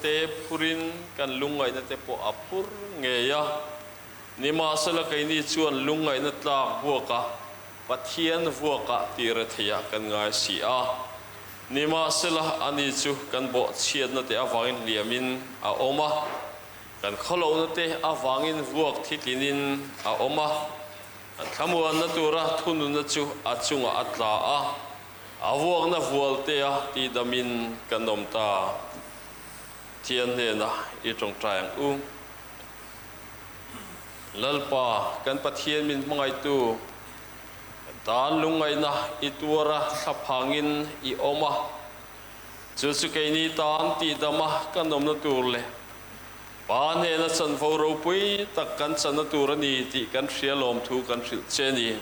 te purin kan lungai na te po apur ngeya ni masala kai ni chuan lungai na tlak buaka pathian buaka tira thia kan ngai si a ni masala ani chu kan bo chiat na te awangin liamin a oma kan kholo na te awangin buak thitlinin a oma an thamuan na tura thunu na chu achunga atla a awak na vualte a ti damin kanom ta thian ne na I trong tang lalpa kan pathian min mangai tu dan lungai na itura thapangin I oma chu chu ke ni tan ti dama kanom na turle pa ne na chan vo ro pui tak kan chan na tur ani ti kan hrialom thu kan hril cheni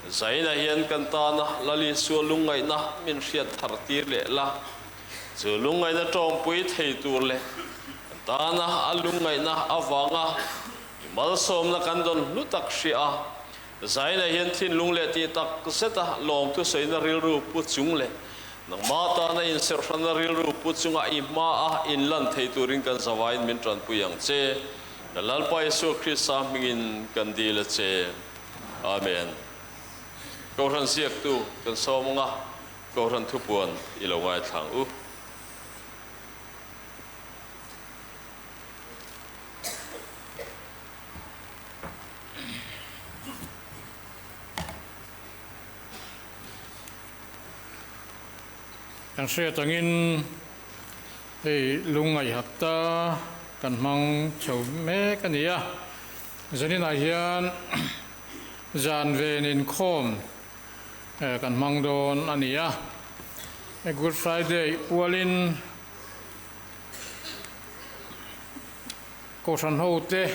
zaina hian kan ta na lali su lungai na min hriat thar tir le la chu lungai na tong pui thei tur le ta na alungai na awanga mal som na kan don lutak hria zaina hian thin lung le ti tak seta lom tu seina ril ru pu chung le nang ma ta na in ser na ril ru pu chunga I ma a in lan thei turin kan zawain min tran puyang che dalal pa Yesu Christ mingin kan dile che amen Kohhran siak tu kan somonga Kohhran thupuan ilongai thang u Ang siya tangin lungai hapta kan mang chau me kaniya zanin ahian Zan Ven Inkhawm kan mang don aniya Good Friday pualin Kohhran hote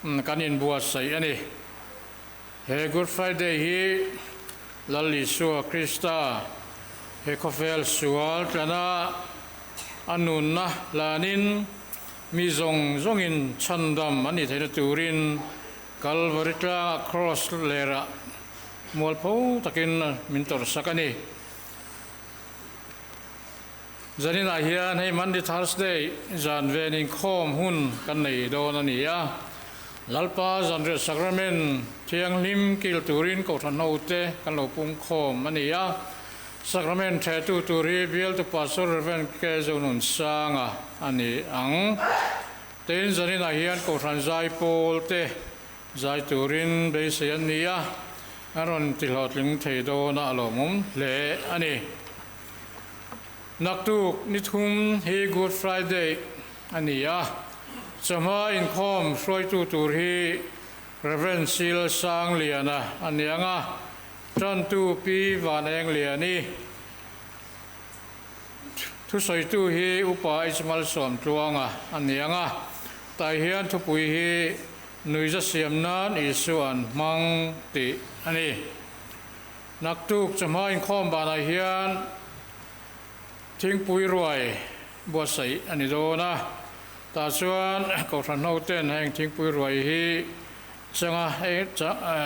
kanin buat sai ani Good Friday hi lali suwa Krista he kofel sual tana anun na lanin mi zongin chandam ani thena turin Calvary cross lera molpo takin mintor sakani zanin ahian hey Monday Thursday Zan Ven Inkhawm hun kan nei don ania lalpa zanre sacrament thiang lim kil turin Kohhran hote kan lo pung khom ania Sacrament tu turi biel tu pastor ven ke zonun sanga ani ang ten zanin ahian Kohhran zai pol te zai turin be sian nia aron tilhot ling theido na alomum le ani naktu nithum he Good Friday ania chama Inkhawm soi tu tur hi Reverend Sil sang liana anianga Tran tu pi van eng liani thu soi tu hi upa ismal som tuanga anianga tai hian thu pui hi nuiza siam nan isuan mang ti ani naktuk chama Inkhawm bana hian thing pui roi bo sai ani dona ta chuan Kohhran hoten heng thing pui roi hi changa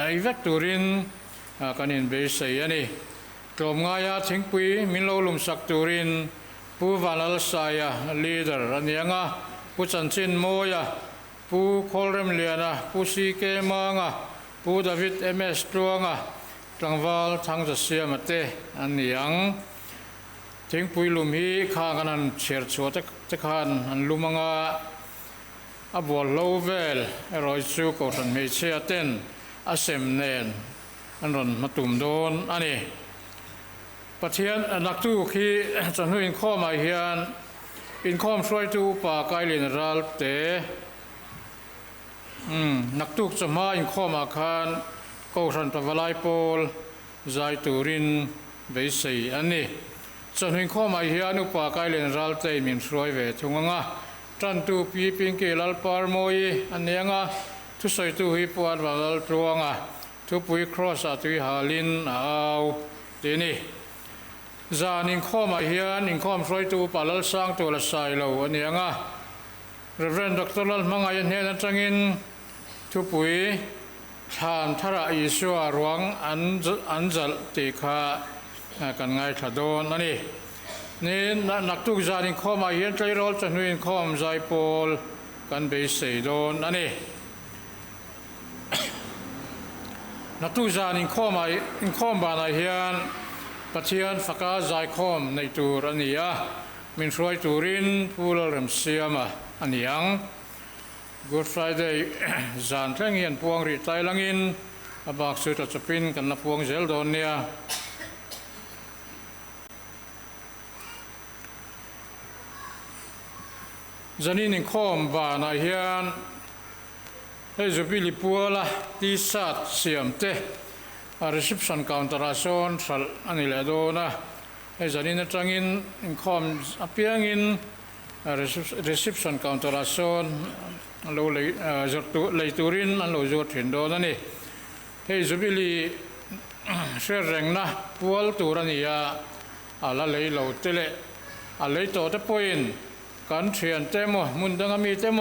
ai vek turin kanin be sei ani tom ngaya thingpui minlo lum sak turin pu vanal saya leader anianga pu chanchin moya pu kholrem liana pu si ke manga pu David MS truanga tlangwal thangja siamate aniang thingpui lum hi khanganan cher chuata tekhan an lumanga abol lovel roi chu Kohhran me chiaten asem nen anron matum don ani pathian naktu khi chanhu Inkhawm ai hian Inkhawm soi tu pa kailin ral te naktu chama Inkhawm akhan Kohhran pawalai pol zai turin be sei ani chanhu Inkhawm ai hian upa kailin ral te min soi ve thunganga tran tu pi ping ke lal par moi anianga thu soi tu hi puan walal truanga thu pui cross atui halin au tini Zan Inkhawm hian Inkhawm soi tu palal sang tu la sai lo anianga Reverend Dr. Lal mangai hen atangin thu pui than thara Isua ruang anjal ti kha kan ngai thadon ani นี่นักตุกจานินข้อมาเฮียนใจรอลจะนุยนข้อมใจปอลกันเบสเซโดนอันนี้นักตุกจานินข้อมาอินข้อมบานเฮียนปัจเจียนฟักใจข้อมในตูรันนี้มินช่วยตูรินพูลเริ่มเสียมาอันนี้ยัง Good Friday จานแรงเฮียนพวงริไตลังอินอาบักสุดจะปินกันนับพวงเซลโดนเนี่ยจานินิคอมบานเฮียนให้จุบิลิปัวละที่สัตเสียมเตะreception counteration สัลอันนี้แหละโดนะให้จานินจังอินคอมอภิยังอิน reception counteration เราเลยจดตัวเลยตูรินอันเราจดเห็นโดนนี่ให้จุบิลิเชื่อแรงนะปัวตูรันนี้อะไรเลยเราเตะอะไรโตเตปอยน์กันเชียนเตมมุนดังมีเตม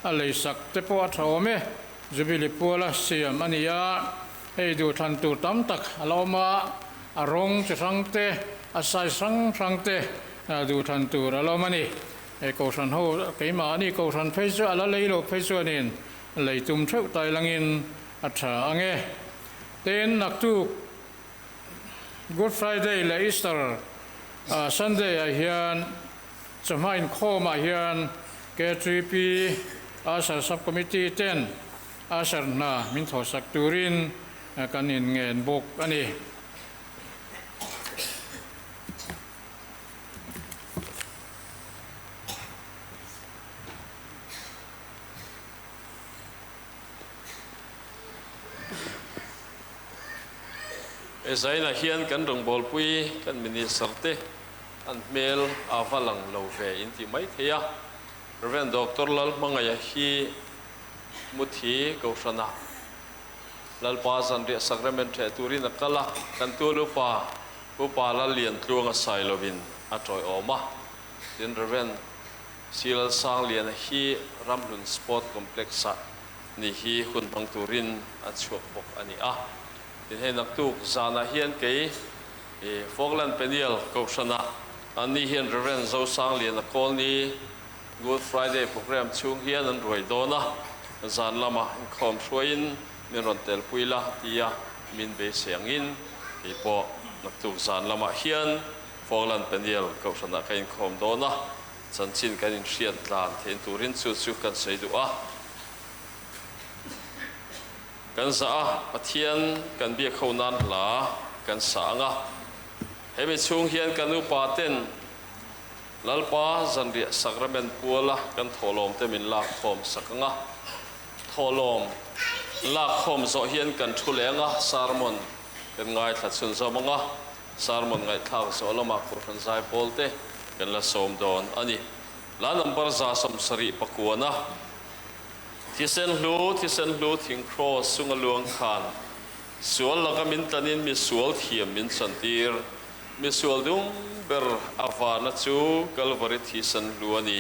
อะไรสักเตปวัดเขาไหมจุบิลิปัวละเสียมอันนี้ให้ดูทันตูตั้มตักเรามาอารมณ์จะสังเตอาศัยสังเตดูทันตูเรามานี่ไอ้กูสันโฮเกี่ยมานี่กูสันเฟซอะไรเลยโลเฟซนี่เลยจุ่มเท้าไตลังอินอัฐาอังเงเต้นนักตู Good Friday และ Easter Sunday เฮียนสมัยข้อมาเฮียนเกตรีปีอาสาสับคอมมิตี้เต้นอาสาหน้ามินทอสักตูรินกันอินเงินบกอันนี้ใส่น่ะเฮียนกันรงบอลปุยกันมินิสัตเตอันเมลอาฝรั่งโลเวอินที่ไม่เทียเรนด็อกเตอร์ลัลมังไงฮีมุทีกอุศนะลัลปาสันเรียสักเรเมนเทตูรินักละกันตัวรูปาลัลเลียนตรวงไซโลวินอัตรอยออกมาดินเรนซีลสังเลียนฮีรัมลุนสปอร์ตคอมเพล็กซ์นี่ฮีคุณพังตูรินอัตชวบกอันนี้ดินให้นักตุกจานาเฮียนเกย์ฟอกแลนด์เป็นเดียลกอุศนะอันนี้เฮียนเรนเจ้าสังเลียนคอลนี้ Good Friday โปรแกรมช่วงเฮียนนั้นรวยโดนะจานละมาคอมช่วยมิรอนเตลปุยละที่มินเบเสียงอินที่พอนักตุกจานละมาเฮียนฟอกแลนด์เป็นเดียลกอุศนะกันคอมโดนะจันชินกันเชียนลานเห็นตูรินสุดกันใส่ดูกันสะปะเทียนกันเบียเขานั้นหลากันสางให้ไปช่วงเฮียนกันอุปาเต้นลัลปาจันเรียสักระเบนปัวละกันทอลมเตมินลากคมสักงะทอลมลากคมโซเฮียนกันทุเลงะสารมอนเป็นไงทัดสุนสมังะสารมอนไงทักโซละมาคุรันใจโพลเตกันละสมดอนอันนี้ลานัมบาร์ซาสมสรีปะกัวนะที่เส้นลูทิ้งครอสุงลวงขานสวลละก็มินตันินมีสวลเทียมมินสันตีร์มีสวลดุงเบอร์อาวานัจูกัลวาริที่สันลูนี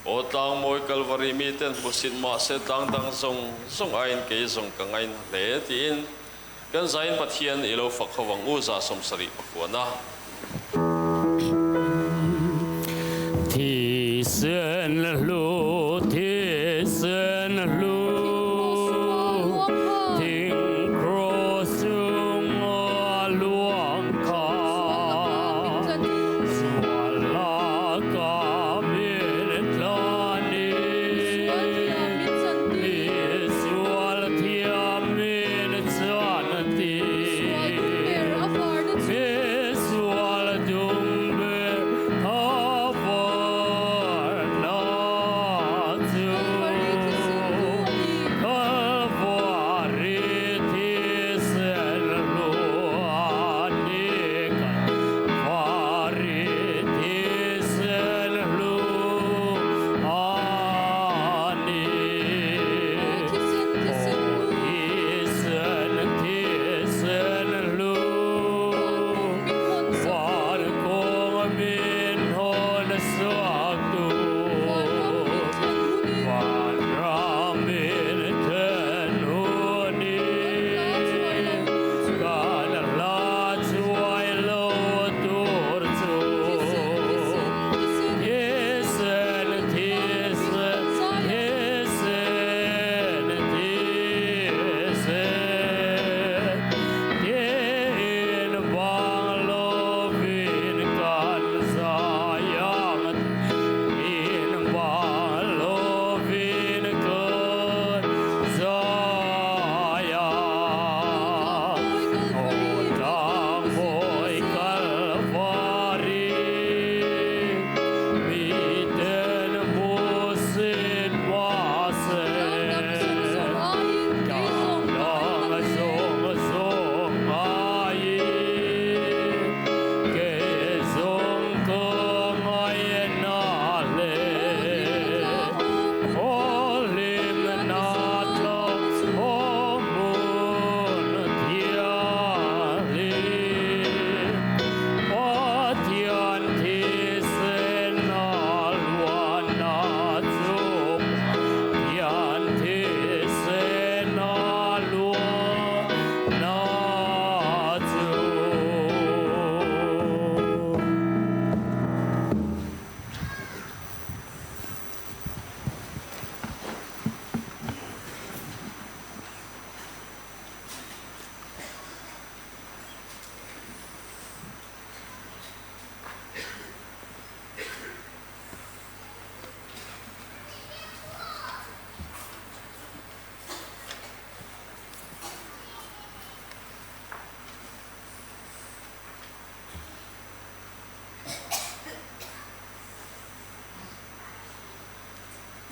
โอตังมวยกัลวาริมีเต็นบุษิตมาเสตังทรงไอ้เกยทรงกังไอ้เลตินกันใจปัทเทียนอิโลฟักขวังอุซาสมสริปกัวนะที่เส้นลูที่เส้นลู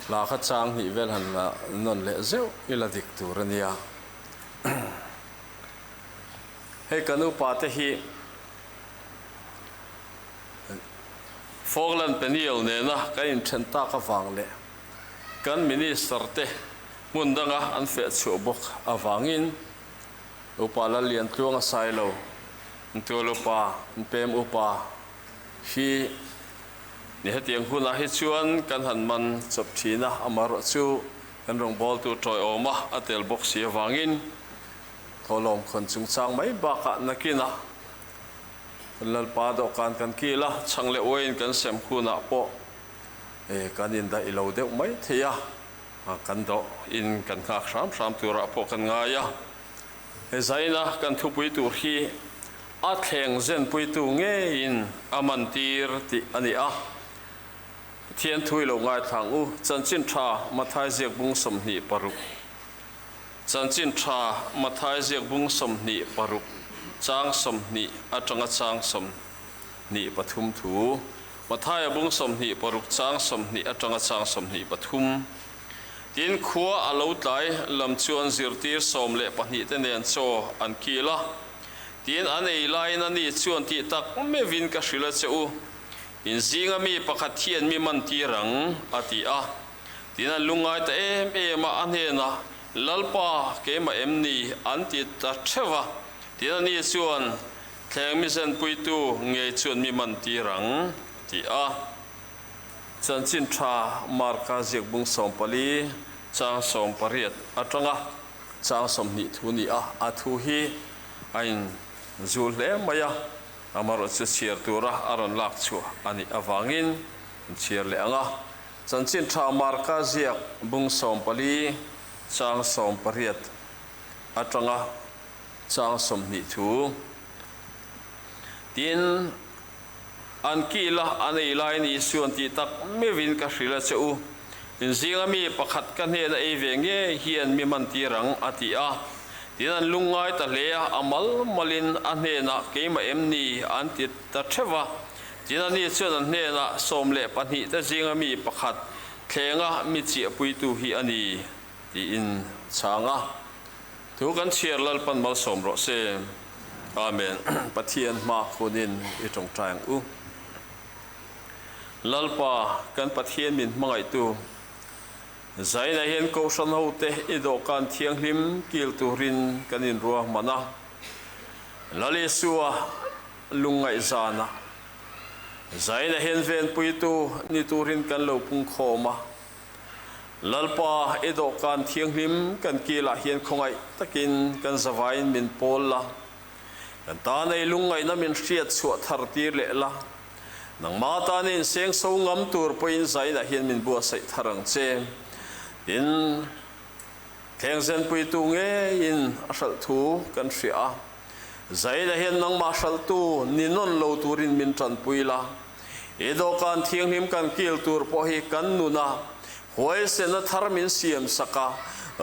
la kha chang ni vel han la non le zeu ila dik turania he kanu pa te hi Falkland penial ne na kain thenta ka wang le kan minister te mundanga an fe chu bok awangin upala lian tluanga sailo ntolo pa pem upa hi ni hetiang huna hi chuan kan han man chop thina amaro chu kan rong bol tu troi oma atel box si awangin tholom khon chung chang mai ba ka nakina lal pa do kan kila changle oin kan sem khuna po kan in da ilo deuh mai thia kan do in kan khak ram tura po kan ngaya he zaina kan thu pui tur hi a thleng zen pui tu nge in amantir ti ani a thian thui lo ngai thang u chanchin tha mathai ziak bung som ni paruk chanchin tha mathai ziak bung som ni paruk chang som ni atanga chang som ni pathum thu mathai bung som ni paruk chang som ni atanga chang som ni pathum tin khua alo tlai lam chuan zirtir som le pahni te nen cho an kila tin an ei lai na ni chuan ti tak me vin ka hrila cheu in zinga mi pakhat thian mi man ti rang ati a tin an lungai ta em a an he na lalpa ke ma em ni an ti ta thewa tin ani chuan thleng mi zen pui tu nge chuan mi man ti rang ti a chanchin tha marka ziak bung som pali chang som pariat atanga chang som ni thu ni a thu hi ain zul le maya amaro chu chiar tura aron lak chu ani awangin chiar le anga chanchin tha marka ziak bung som pali chang som pariat atanga chang som ni thu tin an kila anei lai ni suan ti tak me vin ka hrila cheu in zinga mi pakhat kan he na evenge hian mi man ti rang ati a tin an lungai ta le amal malin an he na keima em ni an ti ta thewa tin ani chuan an he na som le pani ta zinga mi pakhat thlenga mi chi pui tu hi ani ti in changa thu kan chiar lal pan mal som ro se amen pathian ma khunin i tong tang u lalpa kan pathian min mangai tu zaina hian Kohhran ho te ido kan thiang hlim kil turin kanin ruah mana lali suwa lungai zana zaina hian ven pui tu ni turin kan lo pung khoma lalpa ido kan thiang hlim kan kila hian khongai takin kan zawain min polla kan ta nei lungai na min hriat chu thar tir le la nang mata nin seng so ngam tur poin zaina hian min bua sai tharang che in theng zen pui tu nge in asal thu kan hria zaina hian nang ma sal tu ninon lo turin min tran puila edo kan thiang him kan kil tur po hi kan nuna hoi se na thar min siam saka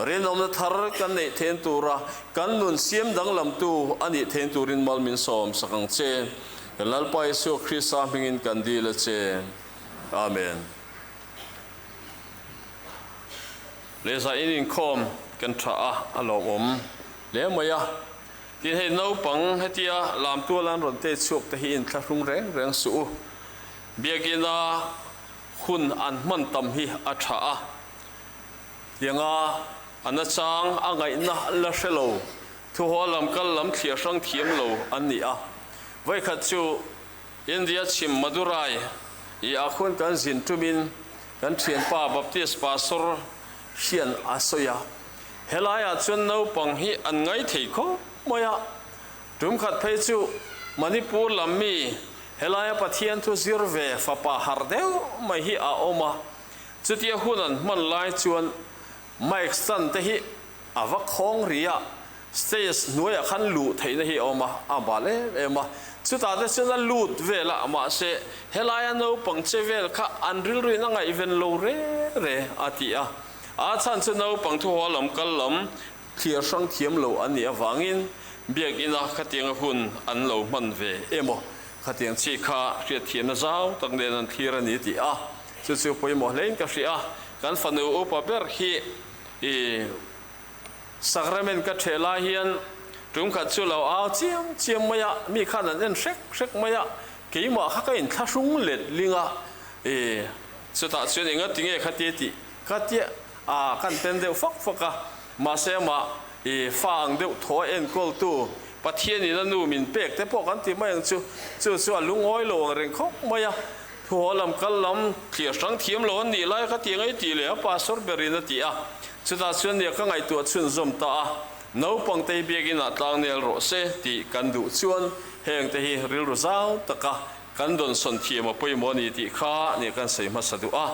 renom na thar kan nei then tura kan nun siam dang lam tu ani then turin mal min som sakang che lalpa Yesu Christ amingin kandila che amen le Zan Ven Inkhawm kan tha alom om le maya tin he no pang hetia lam tu lan ron te chuk te hi in thlung reng su biagina khun an man tam hi a tha a yanga anachang angai na la shelo thu holam kal lam thia sang thiam lo ani a vai khat chu India chim Madurai i akhun kan zin tumin kan thian pa baptist pastor hian asoya helaya chun no pang hi an ngai thei kho moya tum khat phei chu Manipur lammi helaya pathian thu zirve fa pa hardeu mai hi a oma chutia hunan man lai chuan Mike Stan te hi avak khong ria stage nuaya khan lu theina hi oma abale ema chuta te chuna lut vela ama se helaya no pangche vel kha anril ri na ngai ven lo re atia a chan chu no pang thu holam kallam thia sang thiam lo ani awangin biak ina khatiang hun an lo man ve emo khatiang chi kha ria thian na zau tak den an thira ni ti a chu chu poimo lein ka ria kan fanu upa ber hi sacrament ka thela hian tum khat chu lo a chiam maya mi khan an sek maya keima kha ka in thlasung let linga chuta chuan inga tinge khatia a kan ten deuh faka ma se ma fang deuh tho en kol tu pathian in anu min pek te po kan ti mai chu lungoi lo reng khok maya tho lam kal lam thia sang thiam lo ni lai ka ti ngai ti le pa sor berina ti a chuta chuan ne ka ngai tu chun zom ta no pang te begina tlang nel ro se ti kan du chuan heng te hi ril ro zau taka kan don son thiam a poi mo ni ti kha ne kan sei ma sadu a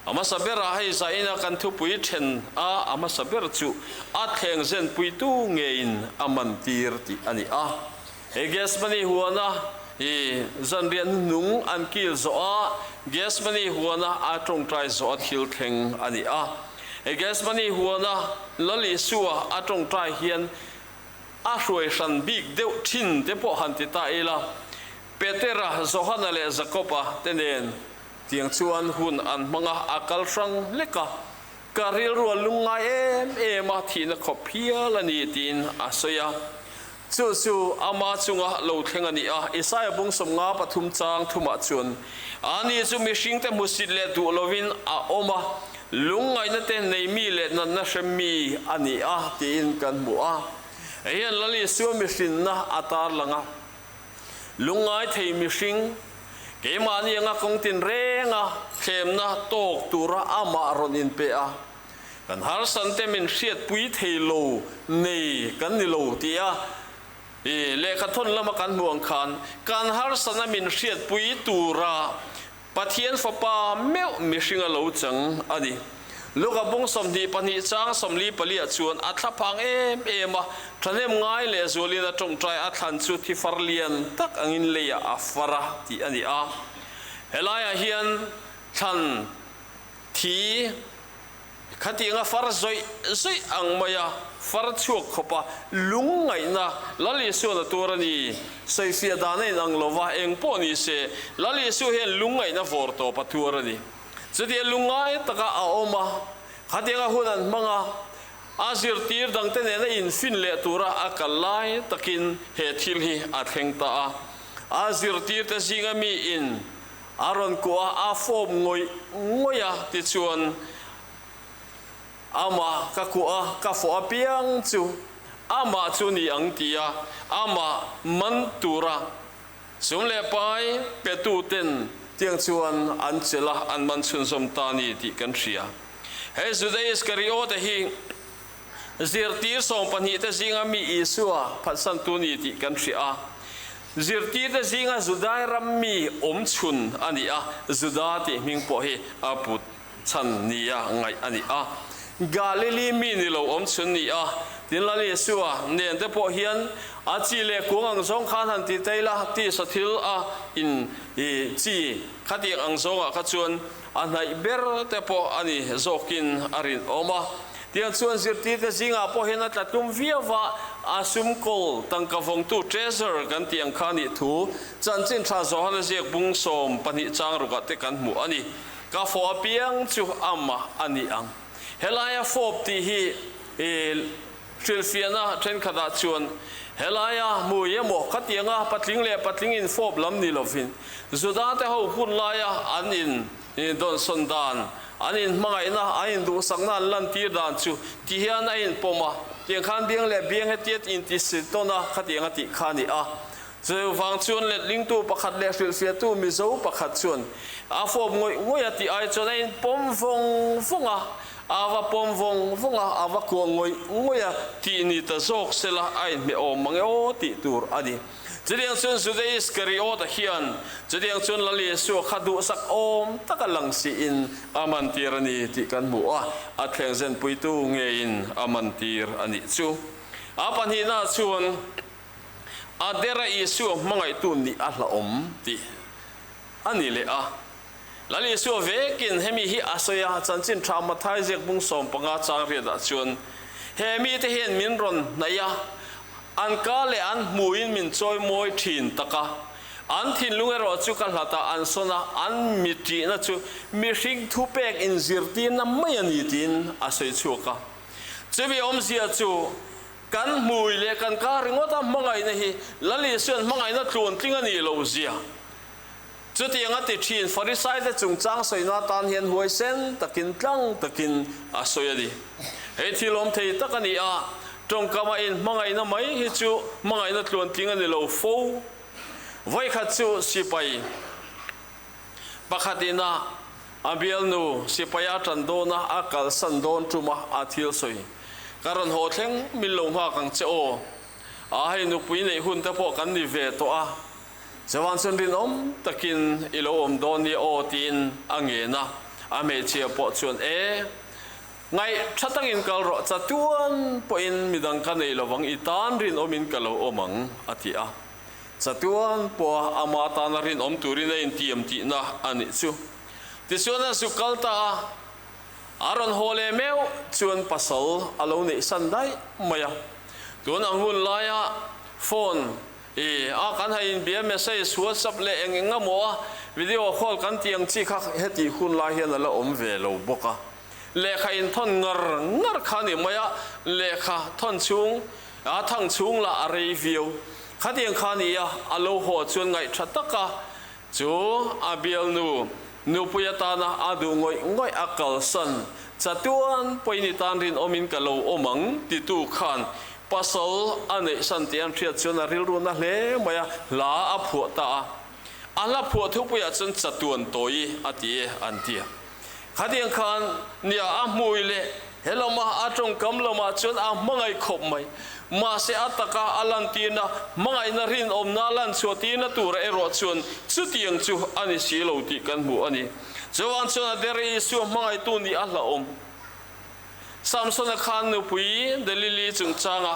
ama sabera hai zaina kan thu pui then a ama saber chu a theng zen pui tu ngein aman tir ti ani a ges mani huana zan ven nung an kil zo a ges mani huana a tong trai zo thil theng ani a ges mani huana lali suwa a tong trai hian a hroi san big deuh thin te po han ti ta ila petera zohana le zakopa tenen tiang chuan hun an manga akal sang leka karil ro lunga ma thina khophia lani tin asoya chu ama chunga lo thengani a isaya bung somnga pathum chang thuma chun ani chu mishing te musit le du lovin a oma lungai na te nei mi le na shemi ani a tin kan mu a hian lali su mishin na atar langa lungai thei mishing ke mani nga kong tin renga khem na tok tura ama ronin pe a kan har san te min hriat pui theilo nei kan ni lo tia le ka thon lama kan muang khan kan har san min hriat pui tura pathian fapa meu mishinga lo chang ani luka bung somni pani chang somli pali chuan athlapang ema thanem ngai le zolina tong trai athan chu thi farlian tak angin leya afara ti ani a helaya hian than thi khati nga far zoi ang maya far chuak khopa lungai na lali su na turani sei fia dane ang lova eng poni se lali su hen lungai na vorto paturani chudi lungai taka a oma khatenga hunan manga azir tir dang te ne in fin le tura akalai takin he thil hi atheng ta azir tir te singa mi in aron ko a fom ngoya ti chuan ama ka ku a ka fo piang chu ama chu ni ang tia ama man tura sum le pai pe tu ten tiang chuan an chela an man chun som ta ni ti kan ria he Judas Iscariot hi zirtir som pani te zinga mi isua phasan tu ni ti kan ria zirtir te zinga Judas ram mi chun ani a Judas ti ming po hi aput chan ni a ngai ani a Galilee mi ni lo chun ni a tin la le suwa nen te po hian a chi le kuang ang song khan han ti taila ti sathil a in chi khati ang song a khachuan a nai ber te po ani zokin arin oma tiang chuan zirti te zinga po hian a tlatum viawa a sumkol tangka vong tu treasure kan tiang khani thu chanchin tha zo han zek bung som pani chang ruka te kan mu ani ka fo piang chu ama ani ang helaya fop ti hi Trilfiana ten khada chuan helaya muye mo khatianga patling in fop lam ni lovin zuda te ho hun laya anin don sondan anin mangai na ain du sangna lan tir dan chu ti hian ain poma tiang khan biang le biang hetiat in ti sitona khatianga ti khani a zo wang chuan le ling tu pakhat le Trilfia tu mi zo pakhat chuan a fop ngoi ati ai chuan ain pom vong funga awa pom vong vonga awa ko ngoya ti ni ta zok sela ai me o mangeo ti tur ani chediang chun Judas Iscariot hian chediang chun lali su khadu sak om takalang si in amantir ani ti kan mu a thleng zen pui tu nge in amantir ani chu apan hi na chuan adera isu mangai tu ni a hla om ti ani le a lali su vekin hemi hi asoya chanchin traumatizing bung som panga chang ria da chuan hemi te hen min ron naya an ka le an muin min choi moi thin taka อันทิ้งลุงเอรอจุกันหลัตาอันสนะอันมิตรีนะจูมีริงทุเปกอินซิร์ตีนนั้นไม่ยันยินอาศัยชัวกะจะมีอมเสียจูกันมวยเล็กันการิงว่าทำมังไงนะฮีละลิส่วนมังไงนะตรวนทิ้งอันนี้เราเสียจุดยังติดทีนฟาริสัยแต่จงจ้างใส่นาตานเห็นหวยเส้นตะกินตั้งตะกินอาศัยดีเฮที่ลมเทตะกันนี่จงกำมาอินมังไงนะไม่ฮิจูมังไงนะตรวนทิ้งอันนี้เราฟูไว้ขัดจูสิไปปักขัดินะอาเบลนูสิไปอาจันโดนะอากาศสันโดนจุมาอาทิลสวยการันโหดเล่งมิลงมากังเจ้าให้นุปีในหุ่นตะพอกันนิเวศตัวจะวันสุนรินตะกินอิโลโดนีโอตีนอังเงนะอเมเชียปอชวนไงชัดตั้งอินกัลรอจัดจวนปอินมิดังกันในระวังอีตานรินมินกัลโอมังอธิจัดจวนปออามาตานรินตุรินอินทีมตีนะอันนี้ชูที่ส่วนนั้นสุกัลตาอารอนโฮเลเมลชวนปัสสาวะเราเนี่ยสันได้ไหมตัวนังหุ่นลายโฟนกันให้เบียร์เมสเซจสวดสับเละเองงั้นมัววิดีโอคอลกันเตียงชี้คักเฮติหุ่นลายเห็นแล้วเวลบกะเลขาอินทอนงรขานี่ไหมเลขาทอนชุงทั้งชุงละรีวิวขัดเตียงขานี่เราหัวชวนไงชัดตะกะจูอาเบลนูปุยตานะอาดูง่อยอักลสันจัดตัวปนิตานรินมินกะโลอมังติตูขันปัสสาวะอันนี้สันติอันเทียจนริลรุนะเล่มายลาอภัวตาอันละผัวทุกปุยจนจัดตัวตัวอติอันเทียขัดยังขันเนี่ยมวยเล่เฮลมาอาจงกำลมาจนมังไงขบไหมมาเสียตะกาอลันตีนะมังไงนรินนาลันชัวตีนะตัวเอรอชวนสุดยังจูอันนี้สีเหลาติกันหมู่อันนี้จวันชวนเดรีสัวมังไงตัวนี้อัลละสามสนขันนุปุยเดลิลีจุงจาง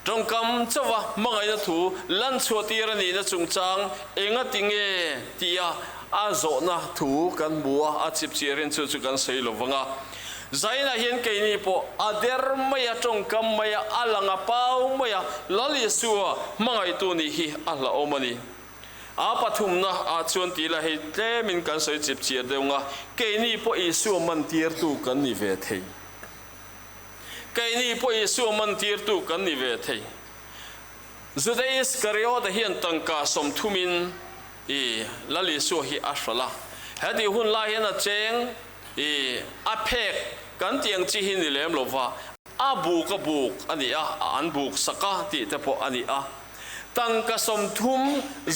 จงกำจะว่ามังไงนะถูลันชัวตีระนี่นะจุงจางเองติงตีอาโจนะถูกันบัวอาจิบเชียรินจุกันใส่ลวังใจน่ะเห็นแค่นี้พออาเดอร์ไม่จงกำไม่อาลังเป้าไม่ลลิสัวมังไงตัวนี้ฮีอัลละอมันนี่อาปฐุมนะอาชวนตีละให้เต้มินกันใส่จิบเชียเดียวงะแค่นี้พออิสัวมันตีร์ตูกันนิเวศให้แค่นี้พออิสัวมันตีร์ตูกันนิเวศให้จุดอิสกริโอตเห็นตั้งกาสมทุมินลลิสัวฮีอัชละให้ที่หุ่นลายเห็นเจงอาเพกกันเตียงจีหินนี่เลี้ยมลงว่าอาบุกบุกอันนี้อันบุกสักติแต่พออันนี้ตั้งกระสมทุม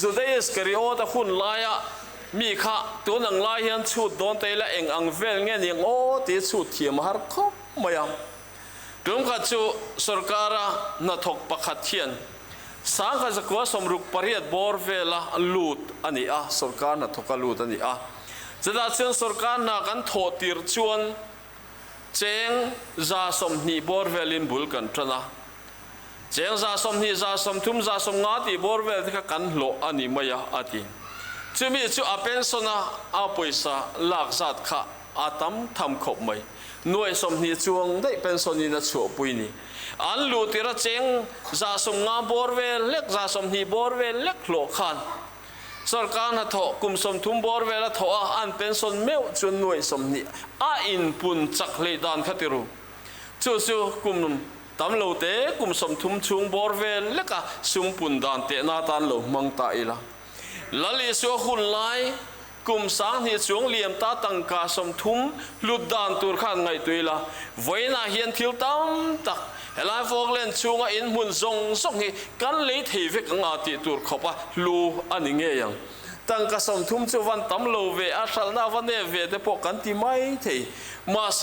จุดเอสกริโอตะคุณลายมีข้าตัวหนังลายยันชุดโดนเตละเองอังเวลเงี้ยยังโอ้ตีชุดเทียมหาร์คบมายังตรงกับจูสุรการนัทกปะขัดเทียนสังกัดกว่าสมรุกปริยัดบอร์เวลลูดอันนี้สุรการนัทกลูดอันนี้จะได้เชิญสุรการนักันโทษตีรชวนเจงจาสมนีบอร์เวลินบุลกันทนะเจงจาสมนีจาสมทุมจาสมงาตีบอร์เวลที่กันโลอันนี้ไม่ยาอดีจะมีจู่อาเป็นสนะอาปุยสาหลักจัดข้าอาตัมทำขบไม่หน่วยสมนีจวงได้เป็นสนีนัชโฉปุยนี่อันลูติระเจงจาสมงาบอร์เวลเล็กจาสมนีบอร์เวลเล็กโลขันสุรการนัทกุมสมทุมบอร์เวลทว่าอันเป็นสนเมวจนหน่วยสมนีอินปุนจักเลยดานขัดรูจู่กุมตำโลเตกุมสมทุมชุงบอร์เวลเล็กซุมปุนดานเตนาตานโลมังตาอิละลลิสัวหุ่นลายกุมสังหิจวงเลียมตาตังกาสมทุมลุดดานตูร์ขันไงตัวละไว้น่าเฮียนทิวตั้มตักเฮลายฟอกเลนชุงอินมุนซงส่งให้กันเลยทีวิกังอาติตูร์ขบะลูอันนี้เงี้ยยังตั้งกสมทุมจวันตำโลเวอาชัลนาวันเนเวเดปกันที่ไม่ทีมาเส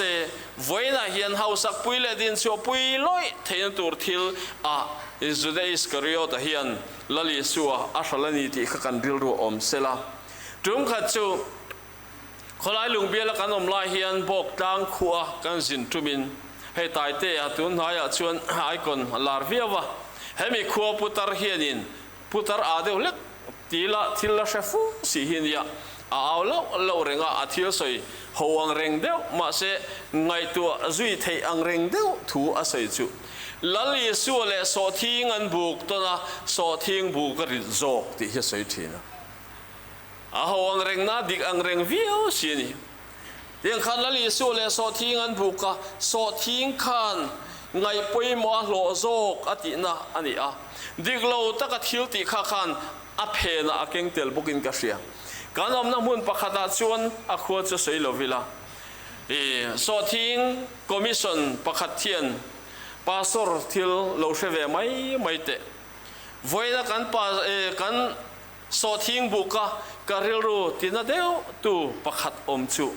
ไว้น่าเฮียนเฮาสักปุยเลดินชัวปุยลอยเทียนตูร์ทิลอิสุเดอิสกริโอตเฮียนลลิสัวอาชัลนีติขกันริลรูอมเซลาจุ่มขัดจูคนไล่ลุงเบียร์กันอมลายเฮียนบอกดังขัวกันสินทุมินให้ตายเตะตุนหายชวนไอคอนลาร์เวียวะให้มีขัวพุทธเฮียนินพุทธอาเดียวเล็กทีละเชฟูสีหินยา เอาlo renga athil soi hoang reng deu ma se ngai tua zui thei ang reng deu thu a sei chu lali su le so thing an buk to na so thing bu ka ri zok ti hi sei thina a hoang reng na dik ang reng viau si ni yang khan lali su le so thing an buk ka so thing khan ngai poi mo lo zok ati na ani a dik lo ta ka thil ti kha khan a phe na a keng tel bukin ka ria kan om na mun pakhata chuan a khua chu sei lo vila so thing commission pakhat thian pastor thil lo sheve mai te voina kan so thing buka karil ru tina deu tu pakhat om chu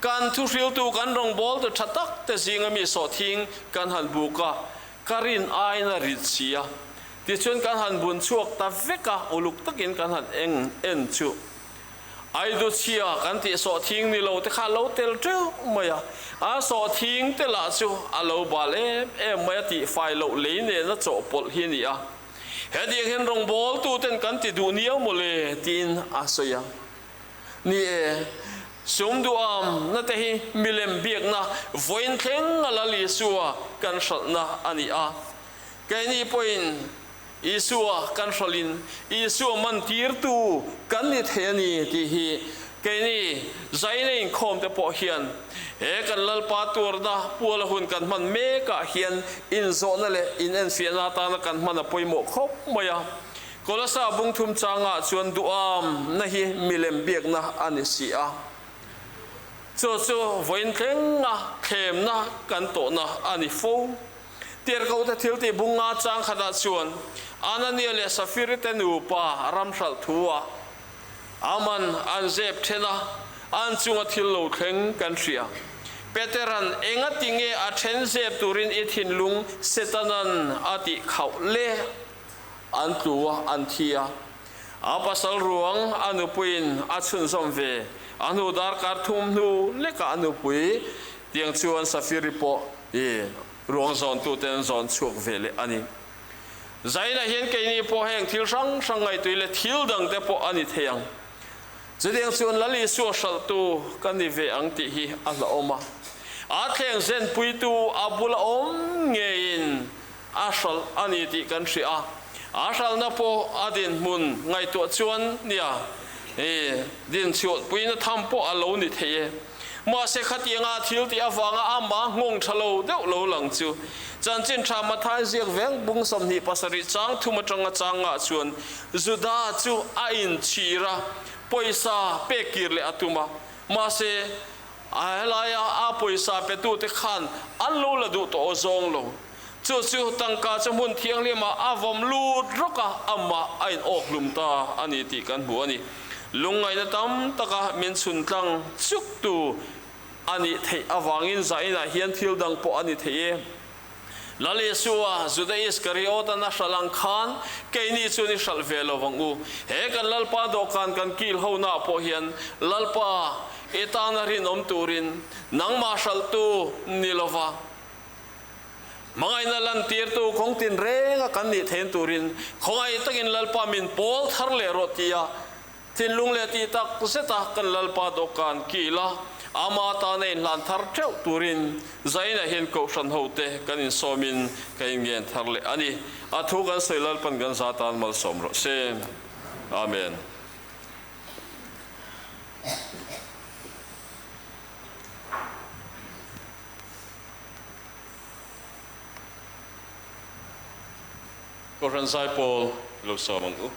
kan thu ril tu kan rong bol tu thatak te zinga mi so thing kan han buka karin aina ritsia ti chuan kan han bun chuak ta veka uluk takin kan han en chu ai do chia kan ti so thing ni lo te kha lo tel treu maya a so thing te la chu a lo ba le maya ti fai lo le ne na cho pol hi ni a he di hen rong bol tu ten kan ti du niau mo le tin a so ya ni sum du na te hi milem biak na voin thleng ala li suwa kan sal na ani a kai ni point Isua kan salin Isua man tir tu kan ni theni ti hi ke ni Zan Ven Inkhawm te po hian kan lal pa tur na pula hun kan man me ka hian in zo na le in en fiana ta na kan man a poimo khop maya kolasa bung thum changa chuan duam na hi milem biak na ani si a cho voin thleng na khem na kan to na ani fo tiar ko ta thil ti bunga chang khada chuan anania le safiri te nu pa ramsal thua aman anzep thena an chunga thil lo thleng kan ria peteran enga tinge a then zep turin I thin lung setanan ati khau le an tuwa an thia a pasal ruang anu puin a chun som ve anu dar kar thum nu le ka anu pui tiang chuan safiri po ruang zon tu ten zon chuk vele ani zaina hian ke ni po heng thil sang sangai tuile thil dang te po ani theyang chudeng chuan lali su sal tu kan ni ve ang ti hi ala oma a theng zen pui tu abula om ngein asal ani ti kan ria asal na po adin mun ngai to chuan nia din chuat pui na tham po alo ni theye ma se khatianga thil ti awanga ama ngong thalo deuh lo lang chu chan chin tha ma thai ziak veng bung som ni pasari chang thuma tanga changa chuan zuda chu a in chira poisa pekir le atuma ma se alaya a poisa pe tu te khan an lo la du to zong lo chu tangka chamun thiang le ma avom lut roka amma ain ok lum ta ani ti kan bu ani lungai na tam taka min chun tlang chuk tu ani thei awangin zaina hian thil dang po ani thei lali suwa judais kariota na salang khan keini chuni salvelo wangu he kan lalpa dokan kan kil ho na po hian lalpa etana rin om turin nang marshal tu nilova mangai na lan tir tu khong tin renga kan ni then turin khongai takin lalpa min pol thar le rotia tin lung le ti tak seta kan lalpa dokan kila ama ta nei lan thar theu turin zaina hian Kohhran hote kan in somin kain gen thar le ani athu kan soilal pan gan satan mal somro se amen Kohhran sai Paul lo somang u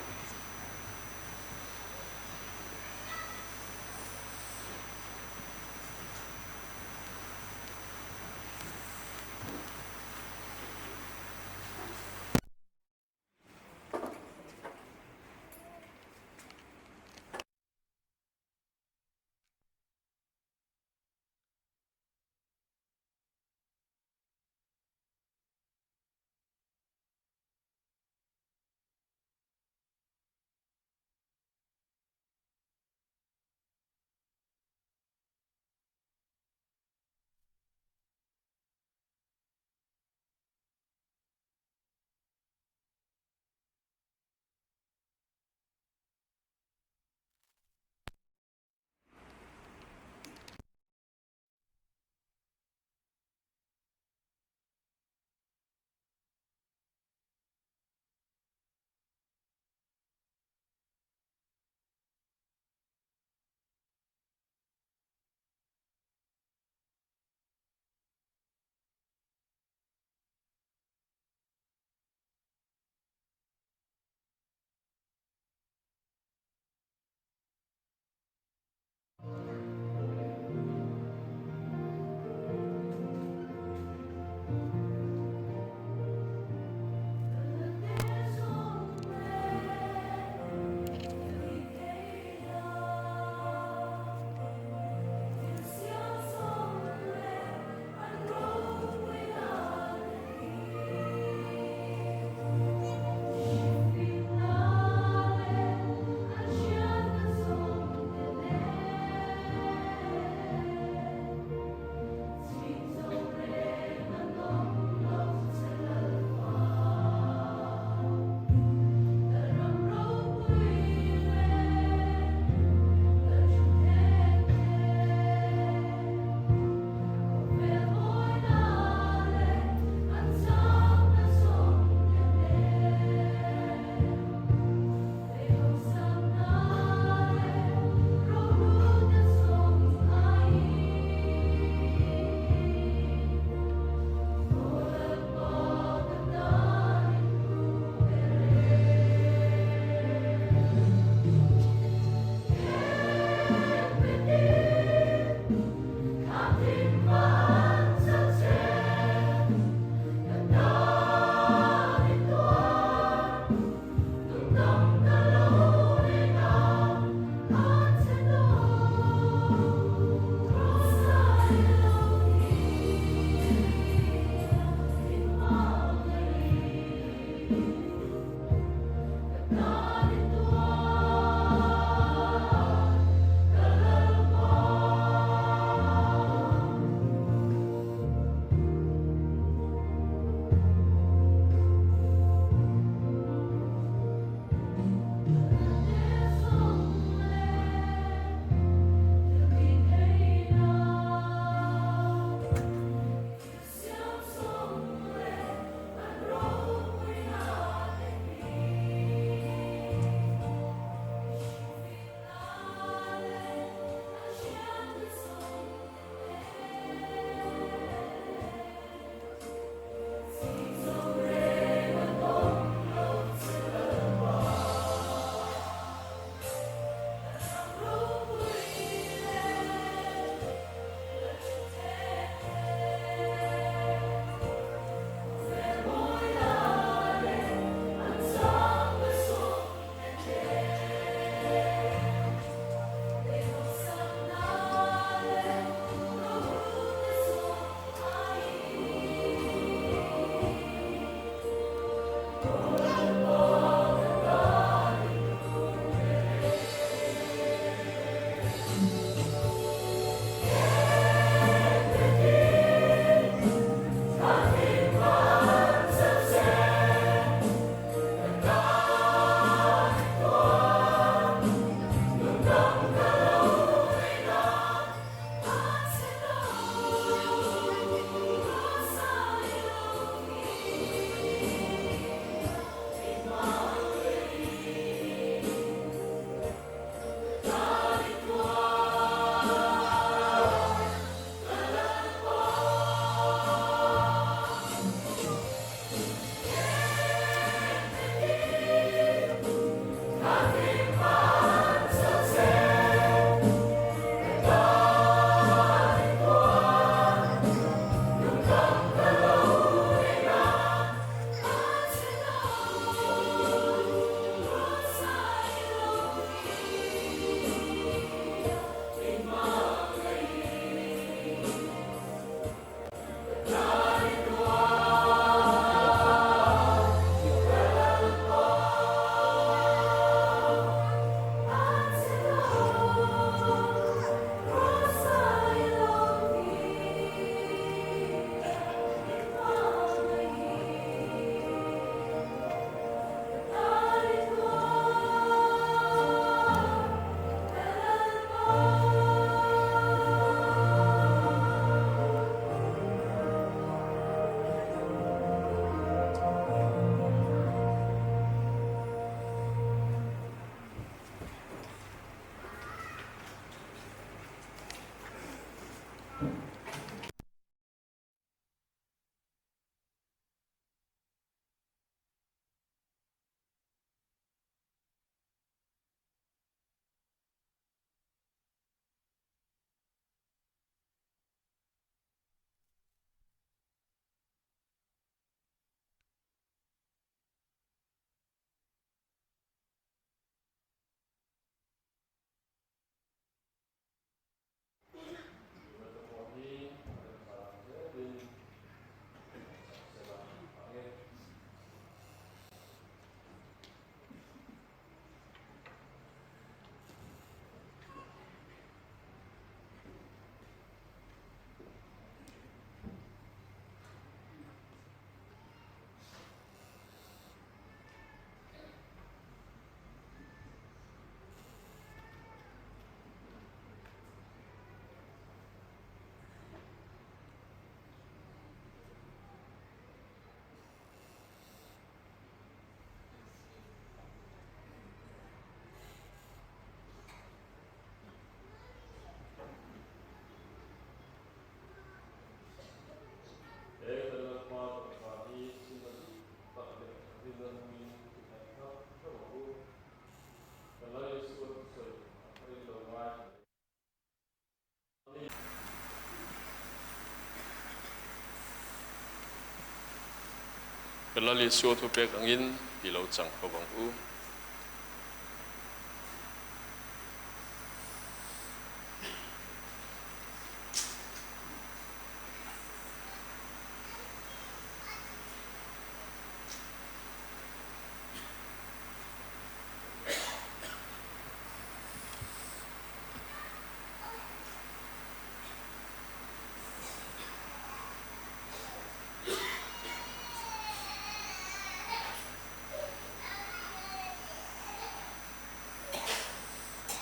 kan la li su thu pek angin ilo chang khawang u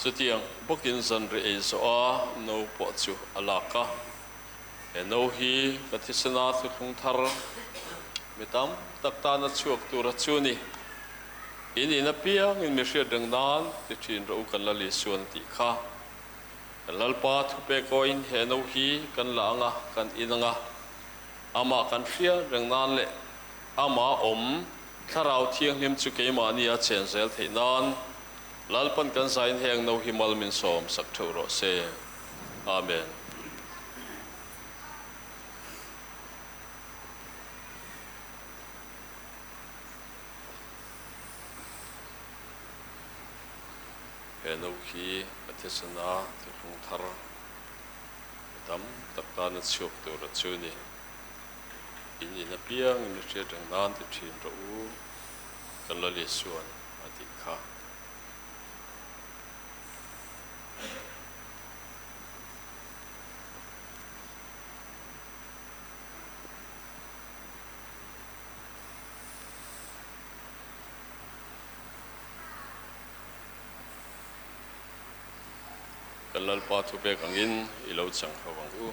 Setiang bukin Zan Ven Inkhawm no po chu alaka no hi kathisana thu thung thar mitam takta na chuak tura chuni in a piang in mishia dangnan ti thin ro kan la li suan ti kha kan lalpa thu pe coin he no hi kan langa kan inanga ama kan fia dangnan le ama tharau thiang him chu ke ma ni a chen zel theinan lalpan kan sain heng no himal min som sak thuro se amen no hi athesana thung thar dam takta na chuk to ra chuni in a piang in che tang nan ti thin ro u kan la le suan ati kha kalal pa thu pek angin ilo chang khawang u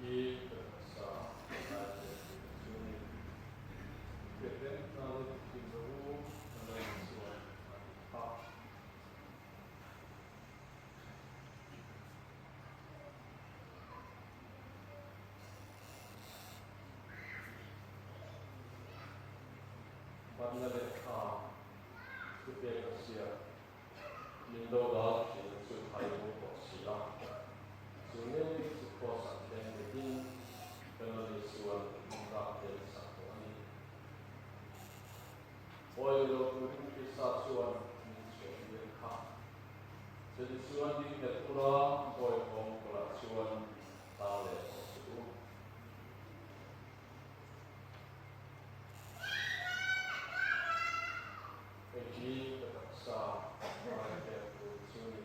He sa Suni Keten Nal Kimu Nal Suan Ha Bandale Ha Kupe Asia Lindo Da Ki Su Hai Mu Ko Sila Suni Su Ko San Den Din Kanali Suan Mungka Den Sa Ko Ani Oi Lo Kuhin Kisa Suan Min Su Yen Ha Jadi Suan Di Ketura Oi Hong Kula Suan Tale Su Eki Ketaksa Mai Ketu Suni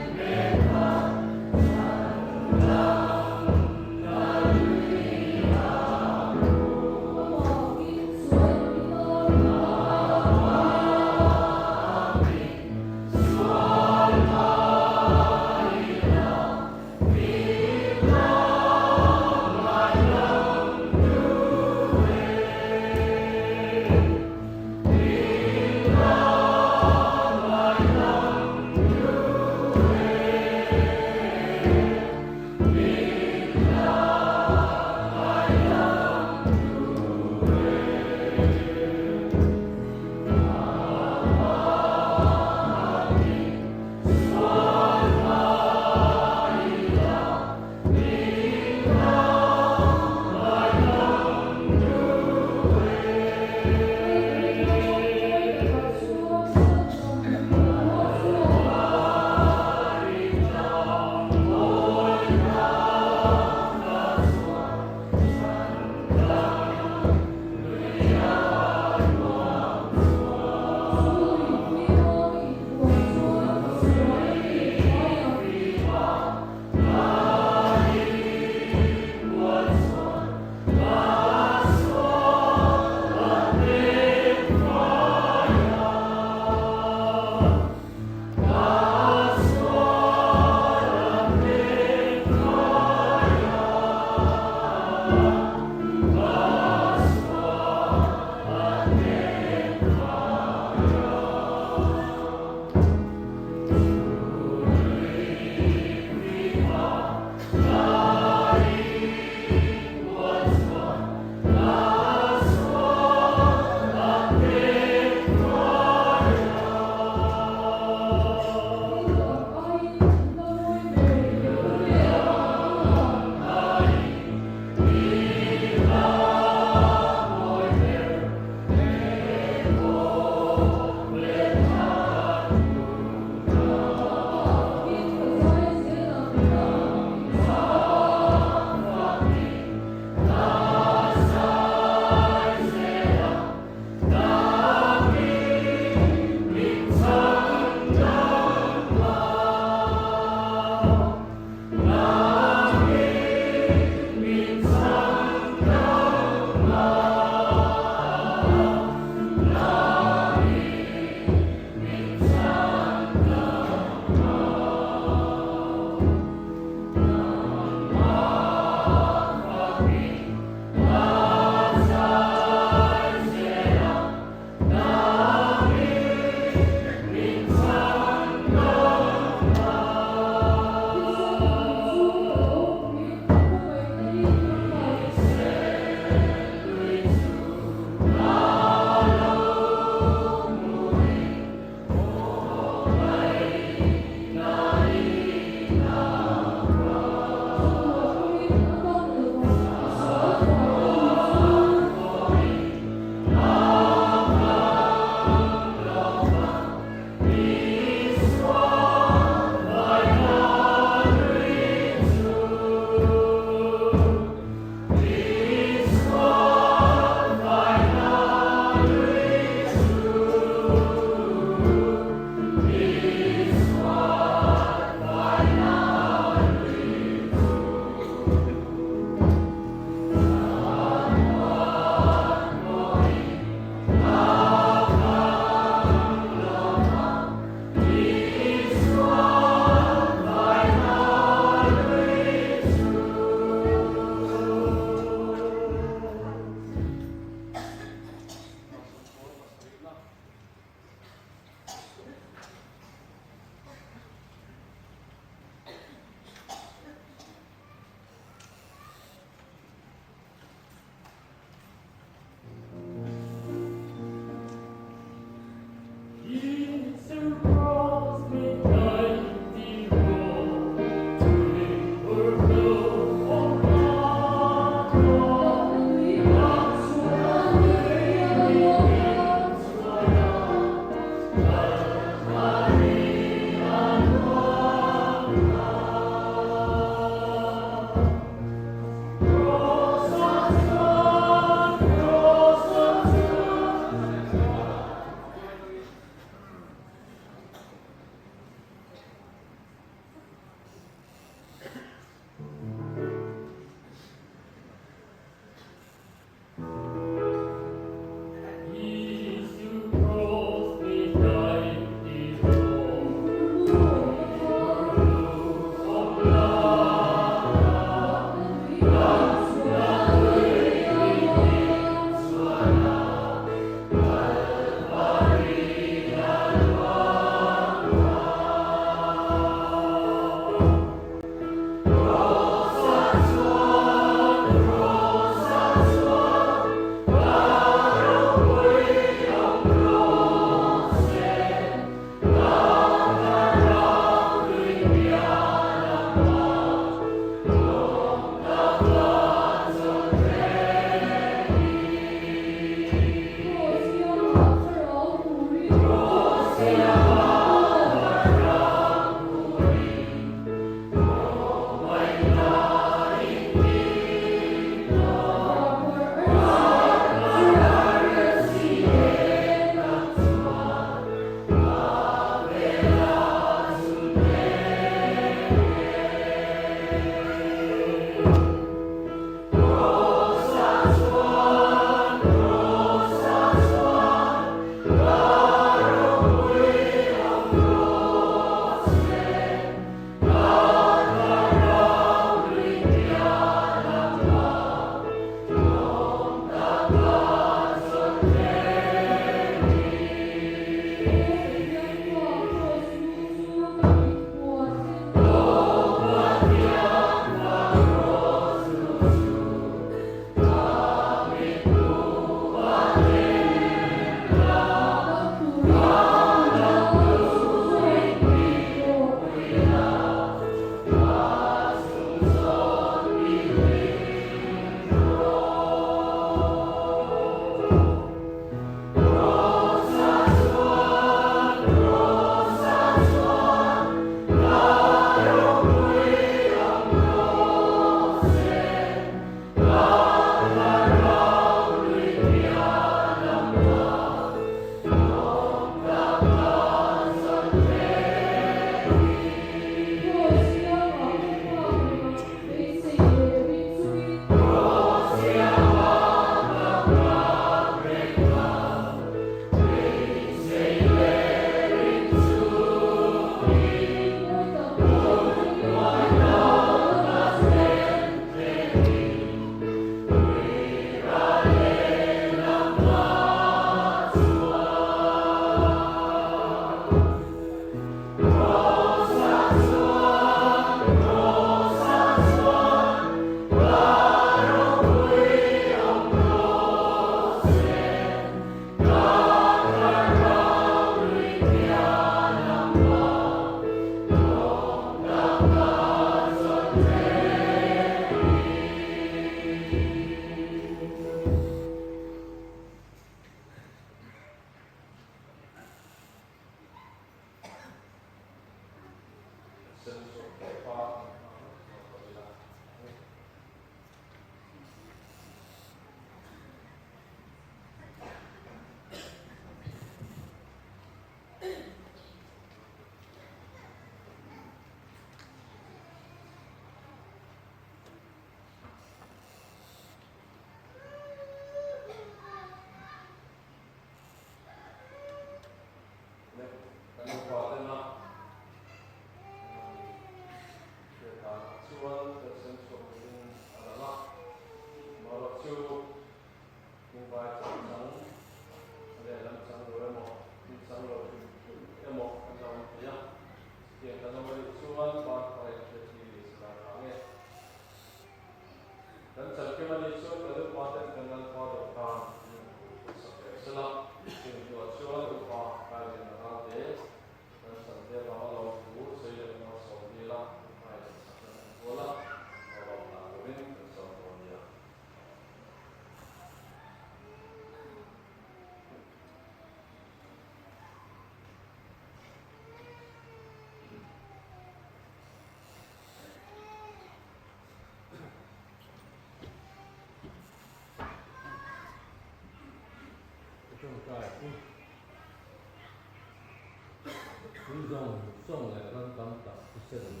dòng sông lại đang tắm tập cái sân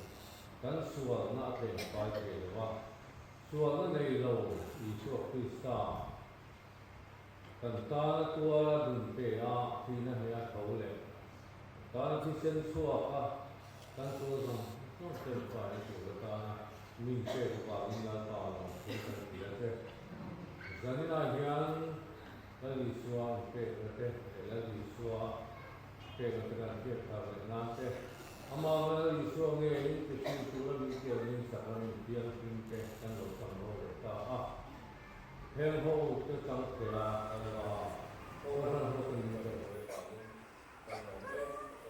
cắn xuồng nã thể bài thể là xuồng cái này lâu ý chuộc khi xa cần ta tua đừng thể thì nó hay thấu lệ ta khi sân xuồng cắn xuồng dòng nó tên phải chủ ta mình sẽ có bao nhiêu là ta lòng không cần gì hết giờ này là hiện là lý xuồng cái là lý xuồng cái cái cái nam cái ama là lý xuồng nghe cái chuyện tu là lý cái lý sao là lý cái cái cái lo sang lo ta hẹn hò cái sang cái là Kohhran ho cái gì đó cái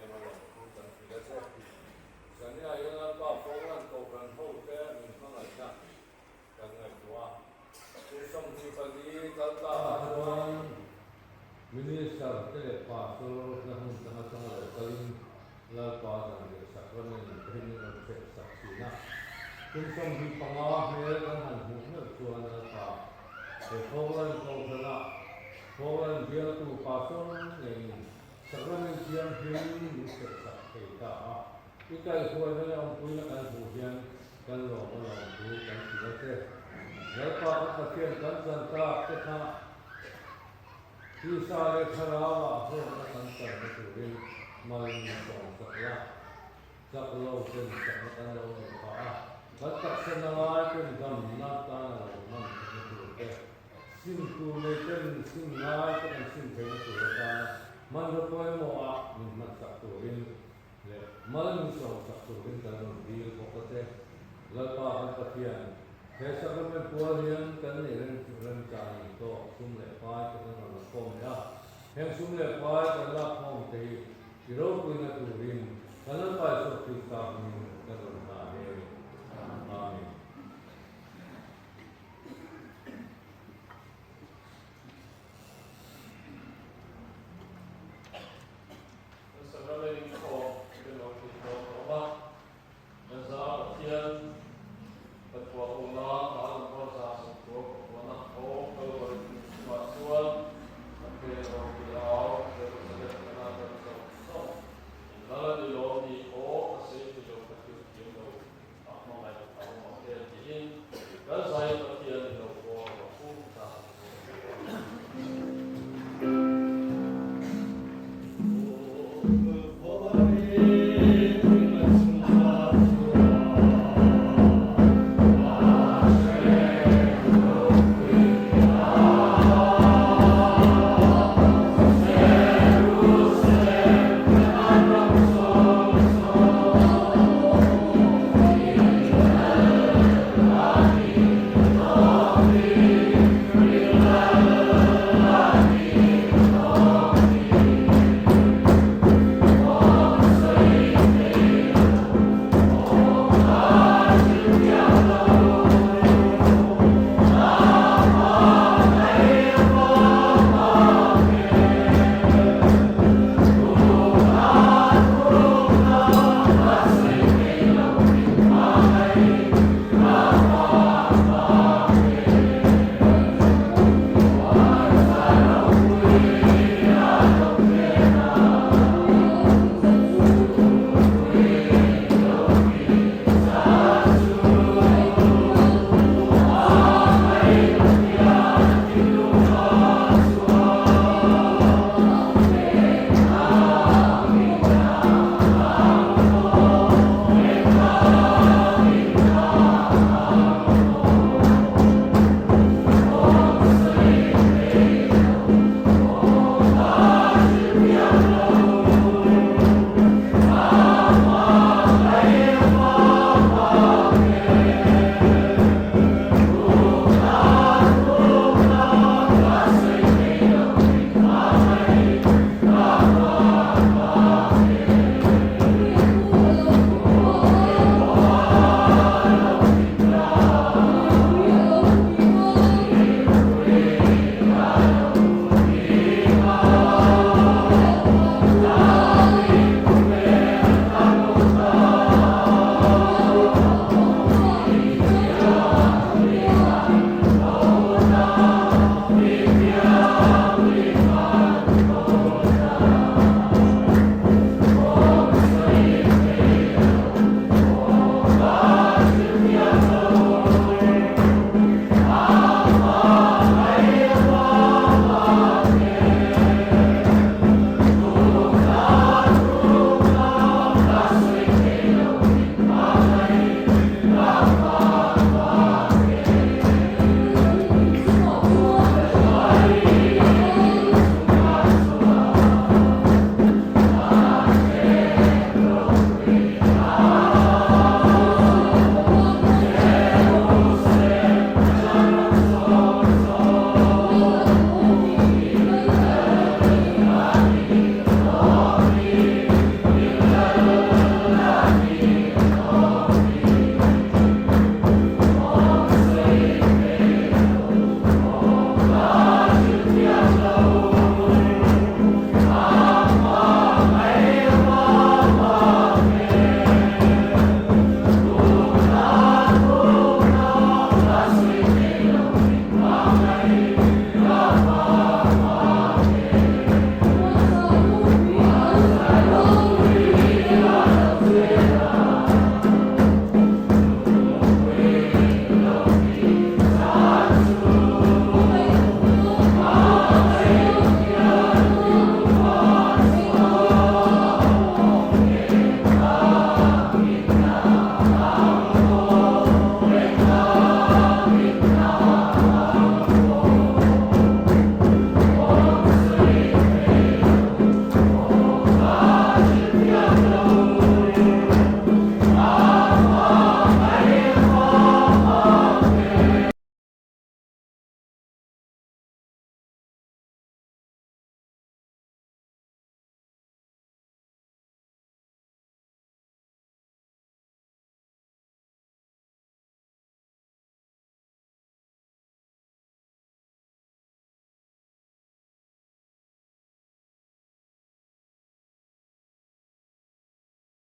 em là cũng cần phải là giờ này là ba Kohhran ho cái mình không là chắc cái này quá cái xong thì phải đi ta Minister ke pastor na hum tama tama kalin la pa na de sacrament training of faith saksina kun som hi panga he kan han hu na chuan na pa de Kohhran dia tu pastor nei sacrament dia he se sak ke ta ikai huai na om pui na kan hu hian kan lo tu kan ti na te ya pa ka kian kan san ta ke thaที่ซาเลคาราโหนักสังกัดตัวเองมันส่งสักละจักเราเป็นจักรเราเป็นป่าบัดตักเสนาลายเป็นกำนัดตาเรามันเป็นตัวเองสิ่งตัวเล็กเป็นสิ่งน้อยเป็นสิ่งเป็นตัวตามันรู้ตัวมั่วมันสักตัวเองเลยมันส่งสักตัวเองกันดีปกติแล้วป่าพัฒนาเฮ้ยสักคนเป็นตัวเลี้ยงกันเนี่ยเรื่องใจโตสุ่มเล็บไปกันนั่นเราคงเนี่ยเห็นสุ่มเล็บไปกันละคงที่ที่เราคุยกันตัวเองกันนั่นไปสุดที่ตามนี้กัน